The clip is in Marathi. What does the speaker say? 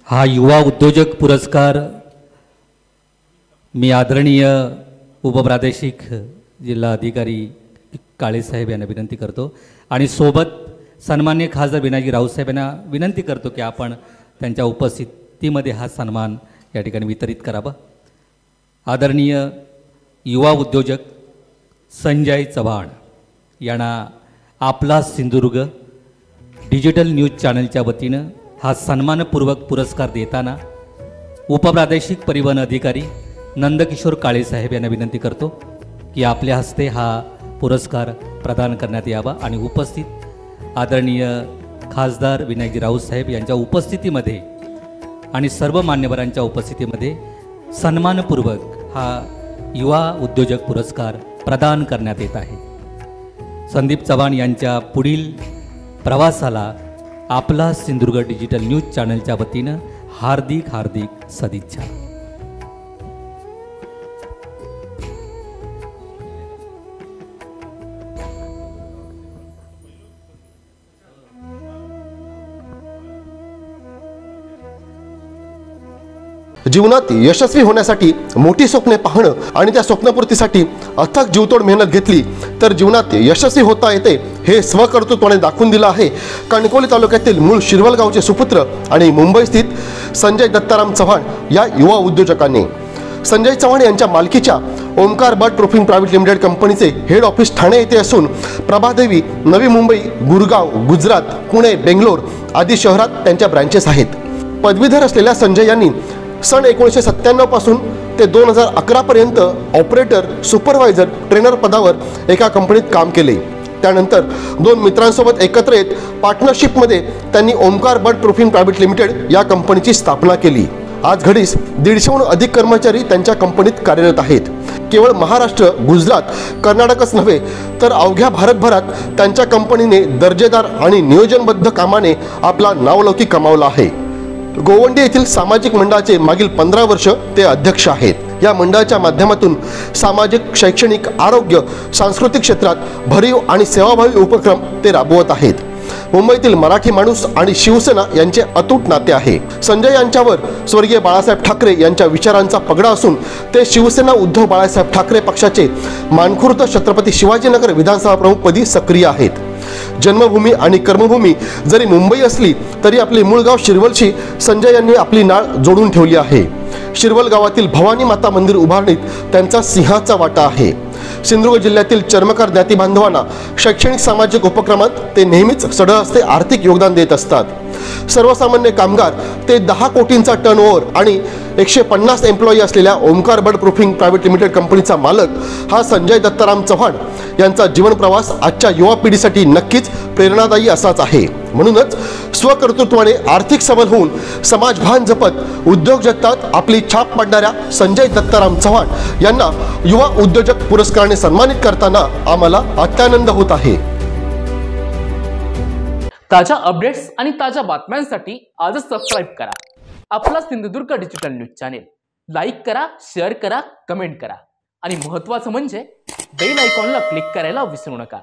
हा युवा उद्योजक पुरस्कार मी आदरणीय उपप्रादेशिक जिल्हा अधिकारी काळेसाहेब यांना विनंती करतो आणि सोबत सन्माननीय खासदार विनायक राऊत यांना विनंती करतो की आपण त्यांच्या उपस्थितीमध्ये हा सन्मान या ठिकाणी वितरित करावा। आदरणीय युवा उद्योजक संजय चव्हाण यांना आपला सिंधुदुर्ग डिजिटल न्यूज चॅनलच्या वतीनं हा सन्मानपूर्वक पुरस्कार देताना उपप्रादेशिक परिवहन अधिकारी नंदकिशोर काळेसाहेब यांना विनंती करतो की आपल्या हस्ते हा पुरस्कार प्रदान करण्यात यावा आणि उपस्थित आदरणीय खासदार विनायक राऊत साहेब यांच्या उपस्थितीमध्ये आणि सर्व मान्यवरांच्या उपस्थितीमध्ये सन्मानपूर्वक हा युवा उद्योजक पुरस्कार प्रदान करण्यात येत आहे। संदीप चव्हाण यांच्या पुढील प्रवासाला आपला सिंधुदुर्ग डिजिटल न्यूज चॅनलच्या वतीनं हार्दिक हार्दिक सदिच्छा। जीवनात यशस्वी होण्यासाठी मोठी स्वप्ने पाहणं आणि त्या स्वप्नपूर्तीसाठी अथक जीवतोड मेहनत घेतली तर जीवनात यशस्वी होता येते हे स्वकर्तृत्वाने दाखवून दिलं आहे कणकवली तालुक्यातील मूळ शिरवल गावचे सुपुत्र आणि मुंबई स्थित संजय दत्ताराम चव्हाण या युवा उद्योजकांनी। संजय चव्हाण यांच्या मालकीच्या ओमकार बट रोफिंग प्रायव्हेट लिमिटेड कंपनीचे हेड ऑफिस ठाणे येथे असून प्रभादेवी, नवी मुंबई, गुरगाव, गुजरात, पुणे, बेंगलोर आदी शहरात त्यांच्या ब्रँचेस आहेत। पदवीधर असलेल्या संजय यांनी सन 1997 पासून ते 2011 पर्यंत ऑपरेटर, सुपरवायझर, ट्रेनर पदावर एका कंपनीत काम केले। त्यानंतर 2 मित्रांसोबत एकत्र येत पार्टनरशिपमध्ये त्यांनी ओमकार बट रोफिंग प्रायव्हेट लिमिटेड या कंपनीची स्थापना केली। आज घडीस 150हून अधिक कर्मचारी त्यांच्या कंपनीत कार्यरत आहेत। केवळ महाराष्ट्र, गुजरात, कर्नाटकच नव्हे तर अवघ्या भारतभरात त्यांच्या कंपनीने दर्जेदार आणि नियोजनबद्ध कामाने आपला नावलौकिक कमावला आहे। गोवंडी येथील सामाजिक मंडळाचे मागील 15 वर्ष ते अध्यक्ष आहेत। या मंडळाच्या माध्यमातून सामाजिक, शैक्षणिक, आरोग्य, सांस्कृतिक क्षेत्रात भरीव आणि सेवाभावी उपक्रम ते राबवत आहेत। मुंबईतील मराठी माणूस आणि शिवसेना यांचे अतूट नाते आहे। संजय यांच्यावर स्वर्गीय बाळासाहेब ठाकरे यांच्या विचारांचा पगडा असून ते शिवसेना उद्धव बाळासाहेब ठाकरे पक्षाचे मानखुर्द छत्रपती शिवाजीनगर विधानसभा प्रमुखपदी सक्रिय आहेत। जन्मभूमी आणि कर्मभूमी जरी मुंबई असली तरी आपले मूळ गाव शिरवलशी संजय यांनी आपली नाळ जोडून ठेवली आहे। शिरवल गावातील भवानी माता मंदिर उभारणीत त्यांचा सिंहाचा वाटा आहे। सिंधुदुर्ग जिल्ह्यातील चर्मकार ज्ञाती बांधवांना शैक्षणिक, सामाजिक उपक्रमात ते नेहमीच सडहस्ते आर्थिक योगदान देत असतात। सर्वसामान्य कामगार ते 10 कोटींचा टर्नओव्हर आणि 150 एम्प्लॉई असलेल्या ओमकार बट रोफिंग प्रायव्हेट लिमिटेड कंपनीचा मालक हा संजय दत्ताराम चव्हाण यांचा जीवन प्रवास आजच्या युवा पिढीसाठी नक्कीच प्रेरणादायी असाच आहे। म्हणूनच स्वकर्तृत्वाने आर्थिक सबल होऊन समाजभान जपत उद्योग जगतात आपली छाप पाडणाऱ्या संजय दत्ताराम चव्हाण यांना युवा उद्योजक पुरस्काराने सन्मानित करताना आम्हाला अत्यानंद होत आहे। ताज्या अपडेट्स आणि ताज्या बातम्यांसाठी आजच सबस्क्राइब करा आपला Sindhudurg digital news channel. Like करा, शेअर करा, कमेंट करा आणि महत्त्वाचं म्हणजे बेल आयकॉनला क्लिक करायला विसरू नका।